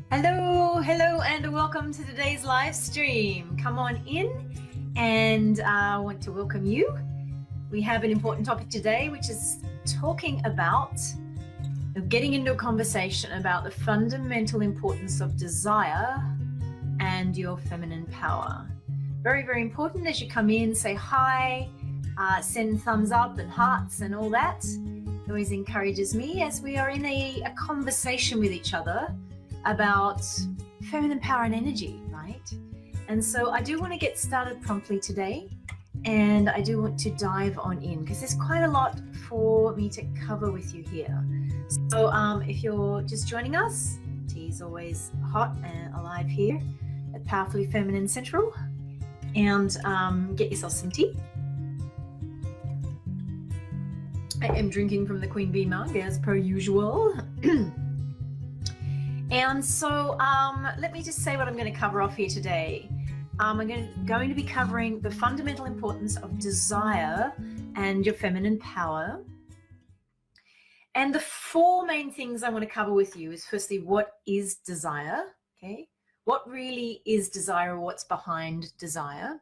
Hello, and welcome to today's live stream. Come on in, and I want to welcome you. We have an important topic today, which is talking about getting into a conversation about the fundamental importance of desire and your feminine power. Very, very important. As you come in, say hi, send thumbs up and hearts and all that. It always encourages me as we are in a conversation with each other about feminine power and energy, right? And so I do want to get started promptly today, and I do want to dive on in because there's quite a lot for me to cover with you here. So if you're just joining us, tea is always hot and alive here at Powerfully Feminine Central, and get yourself some tea. I am drinking from the Queen Bee mug as per usual. And so let me just say what I'm going to cover off here today. I'm going to be covering the fundamental importance of desire and your feminine power. And the four main things I want to cover with you is firstly, what is desire? Okay, what really is desire, or what's behind desire?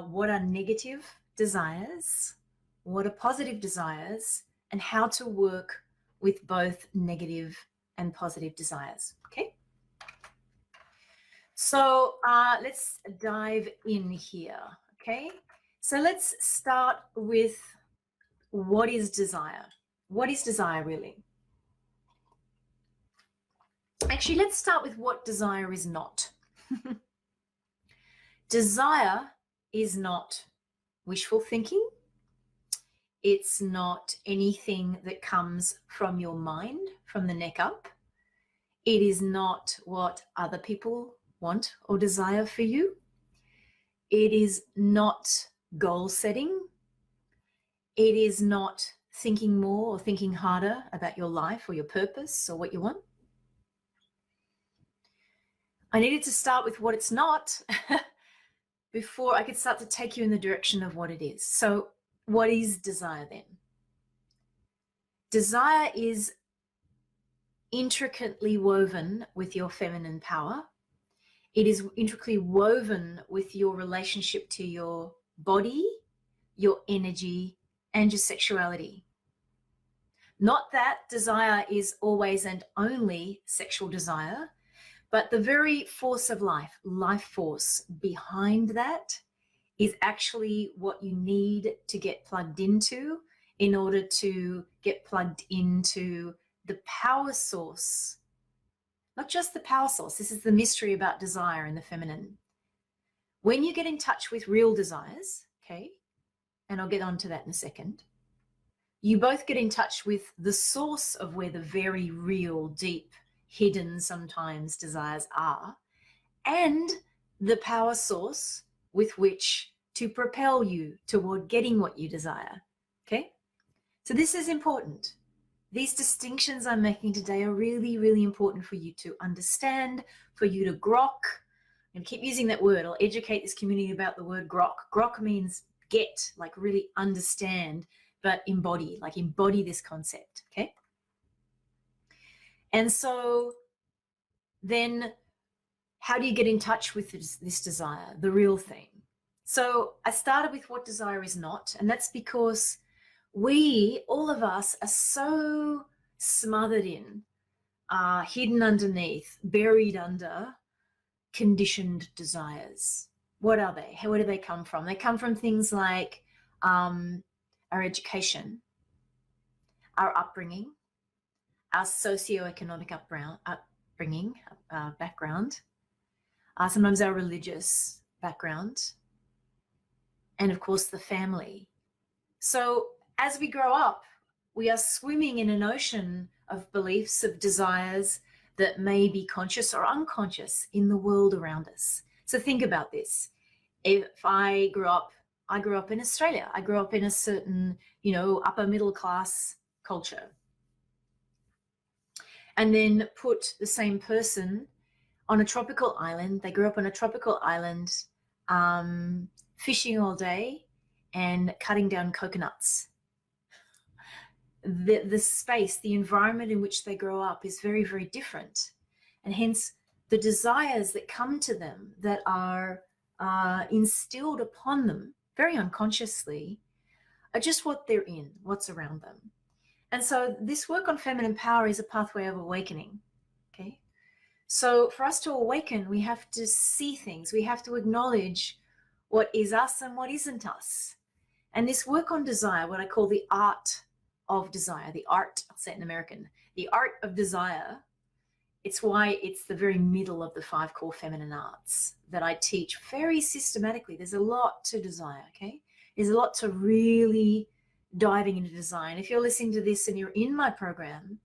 What are negative desires? What are positive desires? And how to work with both negative and positive desires. Okay, so let's dive in here. Okay, so let's start with what is desire. What is desire really? Actually, let's start with what desire is not. Desire is not wishful thinking. It's not anything that comes from your mind, from the neck up. It is not what other people want or desire for you. It is not goal setting. It is not thinking more or thinking harder about your life or your purpose or what you want. I needed to start with what it's not before I could start to take you in the direction of what it is. So what is desire then? Desire is intricately woven with your feminine power. It is intricately woven with your relationship to your body, your energy, and your sexuality. Not that desire is always and only sexual desire, but the very force of life force behind that is actually what you need to get plugged into in order to get plugged into the power source. Not just the power source. This is the mystery about desire and the feminine. When you get in touch with real desires, okay, and I'll get onto that in a second, you both get in touch with the source of where the very real, deep, hidden sometimes desires are, and the power source with which to propel you toward getting what you desire, okay? So this is important. These distinctions I'm making today are really, really important for you to understand, for you to grok. I'm going to keep using that word. I'll educate this community about the word grok. Grok means get, like really understand, but embody, like embody this concept, okay? And so then how do you get in touch with this desire, the real thing? So I started with what desire is not, and that's because we, all of us, are so smothered in, hidden underneath, buried under conditioned desires. What are they? Where do they come from? They come from things like our education, our upbringing, our socioeconomic upbringing, background, sometimes our religious background, and of course the family. So as we grow up, we are swimming in an ocean of beliefs, of desires that may be conscious or unconscious in the world around us. So think about this. If I grew up in Australia. I grew up in a certain, upper middle class culture. And then put the same person on a tropical island. They grew up on a tropical island, fishing all day and cutting down coconuts. The space, the environment in which they grow up is very, very different. And hence the desires that come to them that are instilled upon them very unconsciously are just what they're in, what's around them. And so this work on feminine power is a pathway of awakening, okay? So for us to awaken, we have to see things. We have to acknowledge what is us and what isn't us. And this work on desire, what I call the art of desire, the art, I'll say it in American, the art of desire, it's why it's the very middle of the 5 core feminine arts that I teach very systematically. There's a lot to desire, okay? There's a lot to really diving into desire. And if you're listening to this and you're in my program,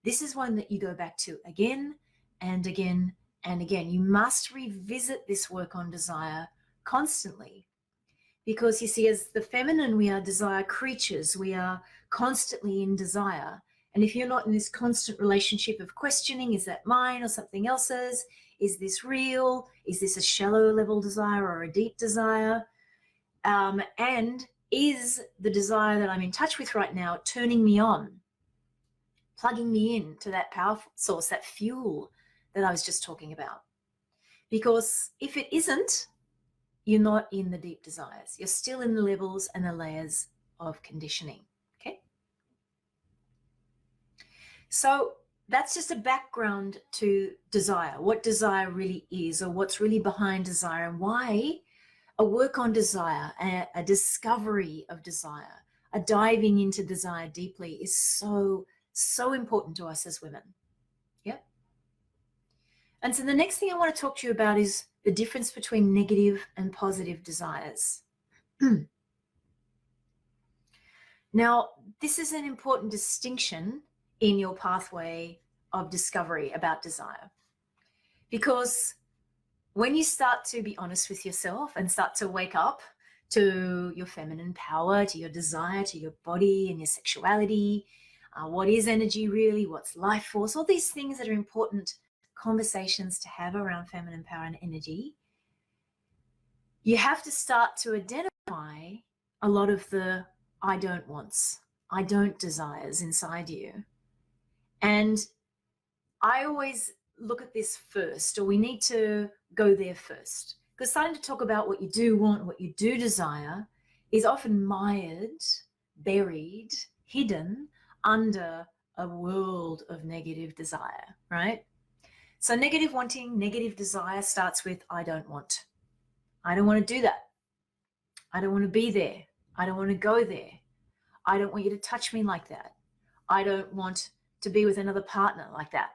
this is one that you go back to again and again and again. You must revisit this work on desire constantly, because you see, as the feminine, we are desire creatures. We are constantly in desire. And if you're not in this constant relationship of questioning, is that mine or something else's? Is this real? Is this a shallow level desire or a deep desire? And is the desire that I'm in touch with right now turning me on, plugging me in to that power source, that fuel that I was just talking about? Because if it isn't, you're not in the deep desires. You're still in the levels and the layers of conditioning, okay? So that's just a background to desire, what desire really is, or what's really behind desire, and why a work on desire, a discovery of desire, a diving into desire deeply is so, so important to us as women. Yep. And so the next thing I want to talk to you about is the difference between negative and positive desires. Now, this is an important distinction in your pathway of discovery about desire, because when you start to be honest with yourself and start to wake up to your feminine power, to your desire, to your body and your sexuality, what is energy really, what's life force, all these things that are important conversations to have around feminine power and energy, you have to start to identify a lot of the I don't wants, I don't desires inside you. And I always look at this first, or we need to go there first, because starting to talk about what you do want, what you do desire, is often mired, buried, hidden under a world of negative desire, right? So negative wanting, negative desire starts with I don't want. I don't want to do that. I don't want to be there. I don't want to go there. I don't want you to touch me like that. I don't want to be with another partner like that.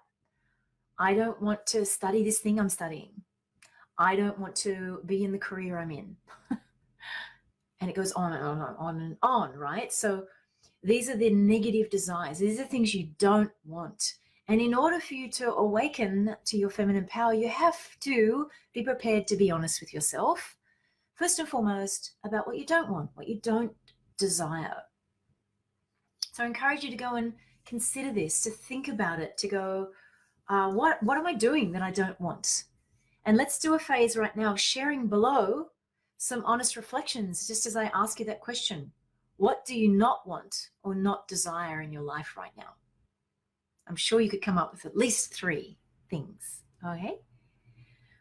I don't want to study this thing I'm studying. I don't want to be in the career I'm in. And it goes on and on and on and on, right? So these are the negative desires. These are things you don't want. And in order for you to awaken to your feminine power, you have to be prepared to be honest with yourself, first and foremost, about what you don't want, what you don't desire. So I encourage you to go and consider this, to think about it, to go, what am I doing that I don't want? And let's do a phase right now, sharing below some honest reflections, just as I ask you that question. What do you not want or not desire in your life right now? I'm sure you could come up with at least 3 things, okay?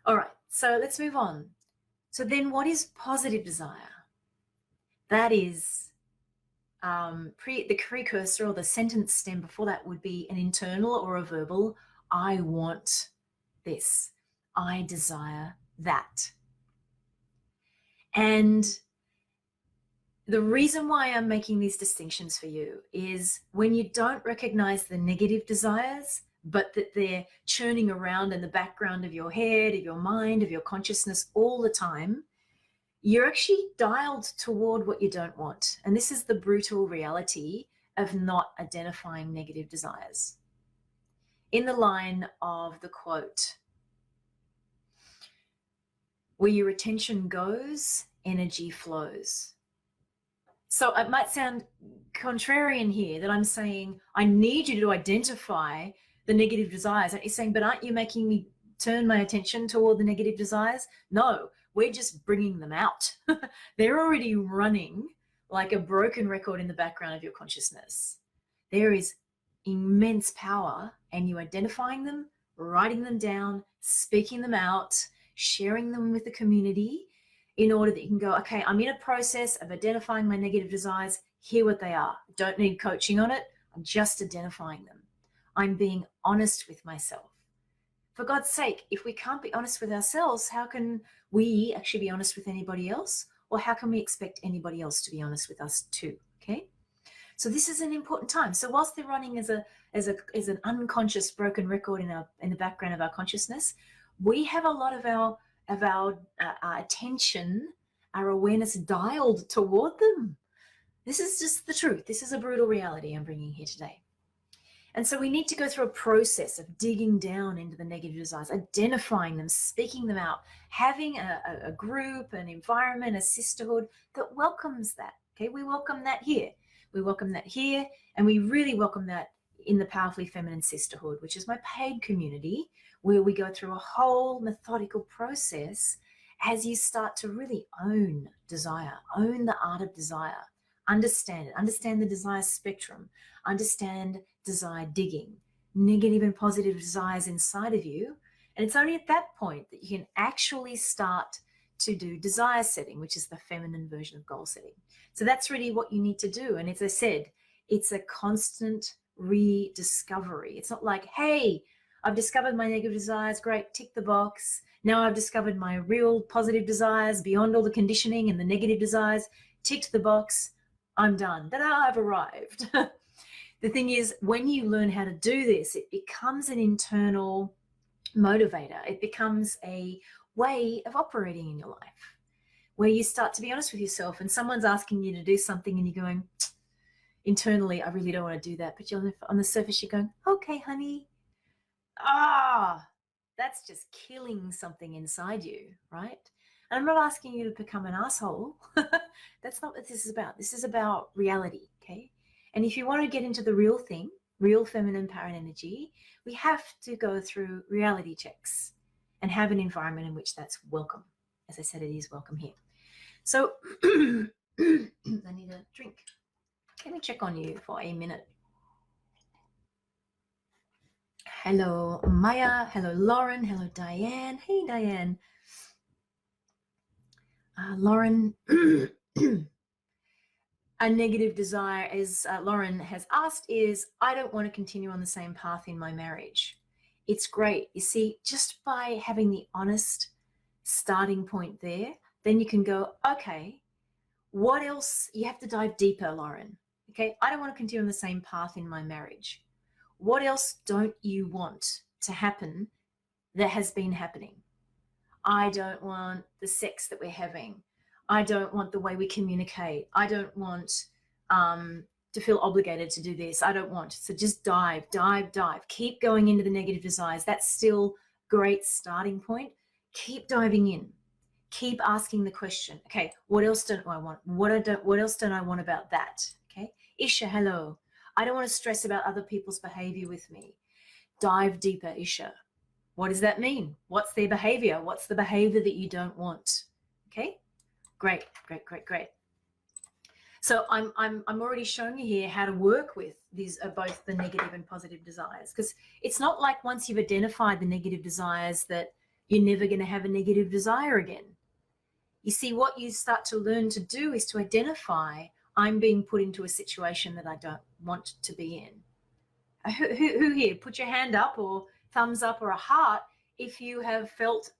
All right, so let's move on. So then what is positive desire? That is the precursor, or the sentence stem before that would be an internal or a verbal, I want this, I desire that. And the reason why I'm making these distinctions for you is when you don't recognize the negative desires, but that they're churning around in the background of your head, of your mind, of your consciousness all the time, you're actually dialed toward what you don't want. And this is the brutal reality of not identifying negative desires. In the line of the quote, where your attention goes, energy flows. So it might sound contrarian here that I'm saying, I need you to identify the negative desires. And he's saying, but aren't you making me turn my attention toward the negative desires? No, we're just bringing them out. They're already running like a broken record in the background of your consciousness. There is immense power, and you identifying them writing them down, speaking them out, sharing them with the community in order that you can go, okay, I'm in a process of identifying my negative desires. Here what they are. Don't need coaching on it. I'm just identifying them. I'm being honest with myself. For God's sake, if we can't be honest with ourselves, how can we actually be honest with anybody else? Or how can we expect anybody else to be honest with us too? Okay. So this is an important time. So whilst they're running as an unconscious broken record in the background of our consciousness, we have a lot of our attention, our awareness dialed toward them. This is just the truth. This is a brutal reality I'm bringing here today. And so we need to go through a process of digging down into the negative desires, identifying them, speaking them out, having a group, an environment, a sisterhood that welcomes that. Okay, we welcome that here. We welcome that here, and we really welcome that in the Powerfully Feminine Sisterhood, which is my paid community, where we go through a whole methodical process as you start to really own desire, own the art of desire, understand it, understand the desire spectrum, understand desire digging, negative and positive desires inside of you. And it's only at that point that you can actually start to do desire setting, which is the feminine version of goal setting. So that's really what you need to do. And as I said, it's a constant rediscovery. It's not like, hey, I've discovered my negative desires, great, tick the box. Now I've discovered my real positive desires beyond all the conditioning and the negative desires, ticked the box, I'm done. Ta-da, I've arrived. The thing is, when you learn how to do this, it becomes an internal motivator. It becomes a way of operating in your life where you start to be honest with yourself, and someone's asking you to do something and you're going, internally, I really don't want to do that. But you're on the surface, you're going, okay, honey. That's just killing something inside you, right? And I'm not asking you to become an asshole. That's not what this is about. This is about reality, okay? And if you want to get into the real thing, real feminine power and energy, we have to go through reality checks and have an environment in which that's welcome. As I said, it is welcome here. So I need a drink. Let me check on you for a minute. Hello, Maya. Hello, Lauren. Hello, Diane. Hey, Diane. Lauren, a negative desire, as Lauren has asked, is I don't want to continue on the same path in my marriage. It's great. You see, just by having the honest starting point there, then you can go, okay, what else? You have to dive deeper, Lauren. Okay, I don't want to continue on the same path in my marriage. What else don't you want to happen that has been happening? I don't want the sex that we're having. I don't want the way we communicate. I don't want to feel obligated to do this. I don't want. So just dive. Keep going into the negative desires. That's still a great starting point. Keep diving in. Keep asking the question. Okay, what else don't I want? What else don't I want about that? Okay, Isha, hello. I don't want to stress about other people's behavior with me. Dive deeper, Isha. What does that mean? What's their behavior? What's the behavior that you don't want? Okay, great. So I'm already showing you here how to work with these both the negative and positive desires, because it's not like once you've identified the negative desires that you're never going to have a negative desire again. You see, what you start to learn to do is to identify, I'm being put into a situation that I don't want to be in. Who here? Put your hand up or thumbs up or a heart if you have felt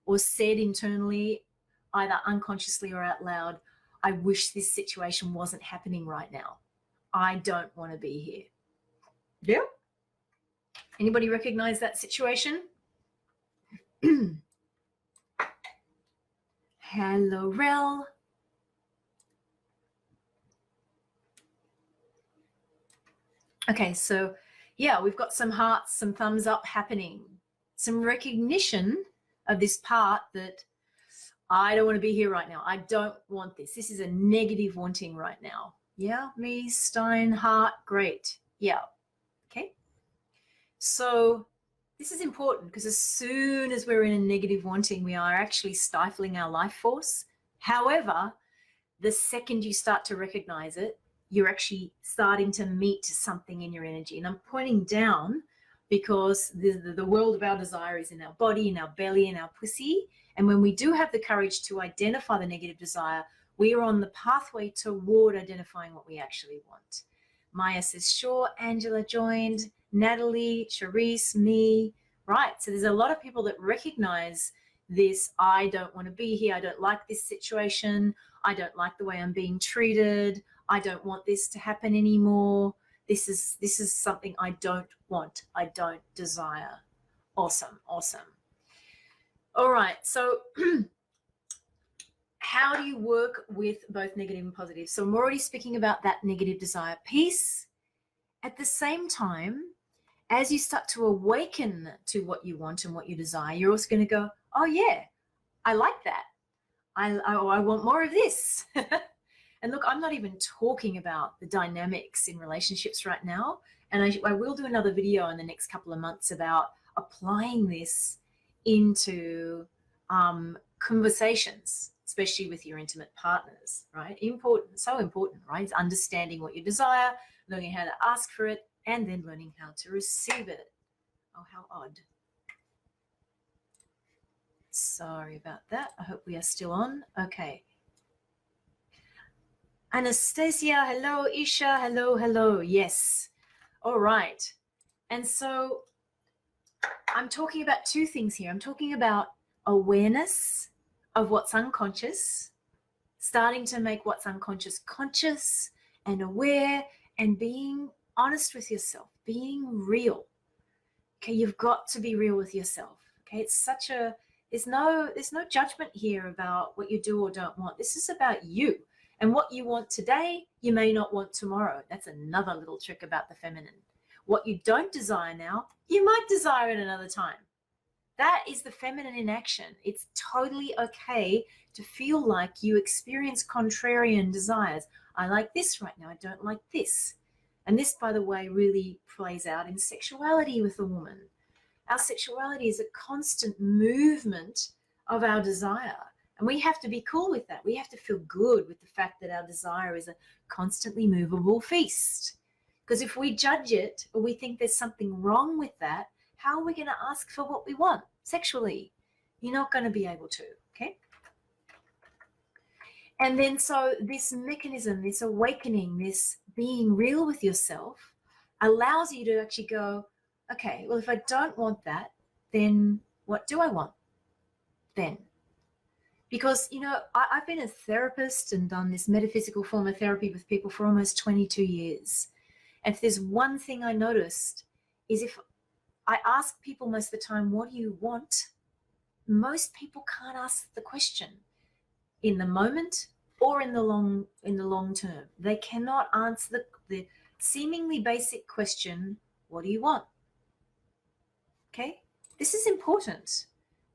or said internally, either unconsciously or out loud, I wish this situation wasn't happening right now. I don't want to be here. Yeah. Anybody recognize that situation? Hello, Rel. Okay, so yeah, we've got some hearts, some thumbs up happening, some recognition of this part that I don't want to be here right now. I don't want this. This is a negative wanting right now. Yeah, me, Stein, heart, great. Yeah, okay. So this is important because as soon as we're in a negative wanting, we are actually stifling our life force. However, the second you start to recognize it, you're actually starting to meet something in your energy. And I'm pointing down because the world of our desire is in our body, in our belly, in our pussy. And when we do have the courage to identify the negative desire, we are on the pathway toward identifying what we actually want. Maya says, sure. Angela joined. Natalie, Charisse, me. Right. So there's a lot of people that recognize this. I don't want to be here. I don't like this situation. I don't like the way I'm being treated. I don't want this to happen anymore. This is something I don't want. I don't desire. Awesome. Awesome. All right. So how do you work with both negative and positive? So I'm already speaking about that negative desire piece. At the same time, as you start to awaken to what you want and what you desire, you're also going to go, oh yeah, I like that. I want more of this. And look, I'm not even talking about the dynamics in relationships right now. And I will do another video in the next couple of months about applying this into conversations, especially with your intimate partners, right? Important, so important, right? It's understanding what you desire, learning how to ask for it, and then learning how to receive it. Oh, how odd. Sorry about that. I hope we are still on. Okay. Anastasia, hello. Isha, hello, hello. Yes. All right. And so I'm talking about two things here. I'm talking about awareness of what's unconscious, starting to make what's unconscious conscious and aware, and being honest with yourself, being real. Okay, you've got to be real with yourself. Okay, it's such a, there's no judgment here about what you do or don't want. This is about you. And what you want today, you may not want tomorrow. That's another little trick about the feminine. What you don't desire now, you might desire at another time. That is the feminine in action. It's totally okay to feel like you experience contrarian desires. I like this right now. I don't like this. And this, by the way, really plays out in sexuality with a woman. Our sexuality is a constant movement of our desire. And we have to be cool with that. We have to feel good with the fact that our desire is a constantly movable feast. Because if we judge it or we think there's something wrong with that, how are we going to ask for what we want sexually? You're not going to be able to, okay? And then so this mechanism, this awakening, this being real with yourself allows you to actually go, okay, well, if I don't want that, then what do I want then? Because, you know, I've been a therapist and done this metaphysical form of therapy with people for almost 22 years. And if there's one thing I noticed is if I ask people most of the time, what do you want? Most people can't ask the question in the moment or in the long term. They cannot answer the seemingly basic question, what do you want? Okay, this is important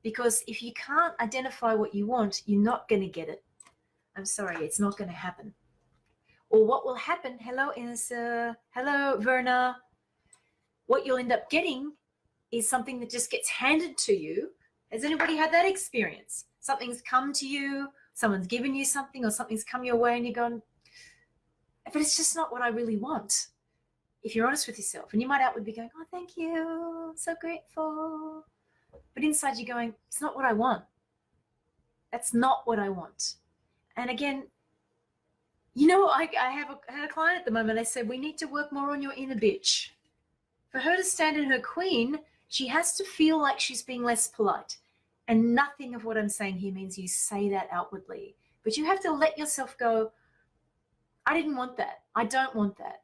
because if you can't identify what you want, you're not going to get it. I'm sorry, it's not going to happen. Or what will happen, hello Inessa, hello Verna, what you'll end up getting is something that just gets handed to you. Has anybody had that experience? Something's come to you, someone's given you something, or something's come your way and you're going, but it's just not what I really want. If you're honest with yourself, and you might outwardly be going, oh, thank you, I'm so grateful. But inside you're going, it's not what I want. That's not what I want. And again, you know, I had a client at the moment, they said, we need to work more on your inner bitch. For her to stand in her queen, she has to feel like she's being less polite. And nothing of what I'm saying here means you say that outwardly. But you have to let yourself go, I didn't want that. I don't want that.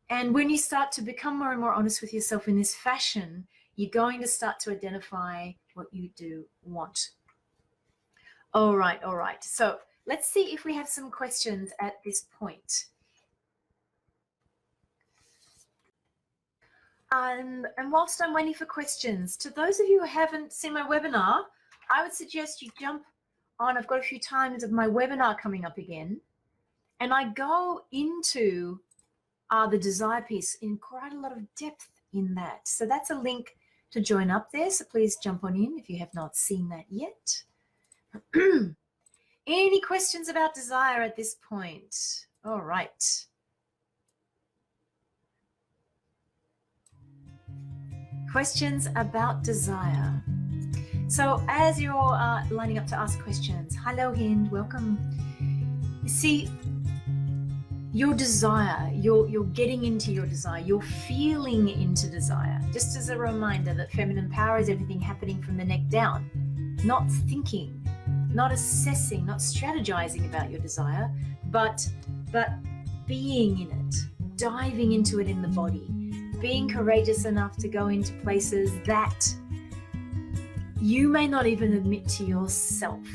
And when you start to become more and more honest with yourself in this fashion, you're going to start to identify what you do want. All right. So let's see if we have some questions at this point. And whilst I'm waiting for questions, to those of you who haven't seen my webinar, I would suggest you jump on. I've got a few times of my webinar coming up again. And I go into the desire piece in quite a lot of depth in that. So that's a link to join up there. So please jump on in if you have not seen that yet. Any questions about desire at this point? All right. questions about desire. So as you're lining up to ask questions, hello Hind, welcome. See, your desire, you're getting into your desire, you're feeling into desire. Just as a reminder that feminine power is everything happening from the neck down, not thinking, not assessing, not strategizing about your desire, but being in it, diving into it in the body, being courageous enough to go into places that you may not even admit to yourself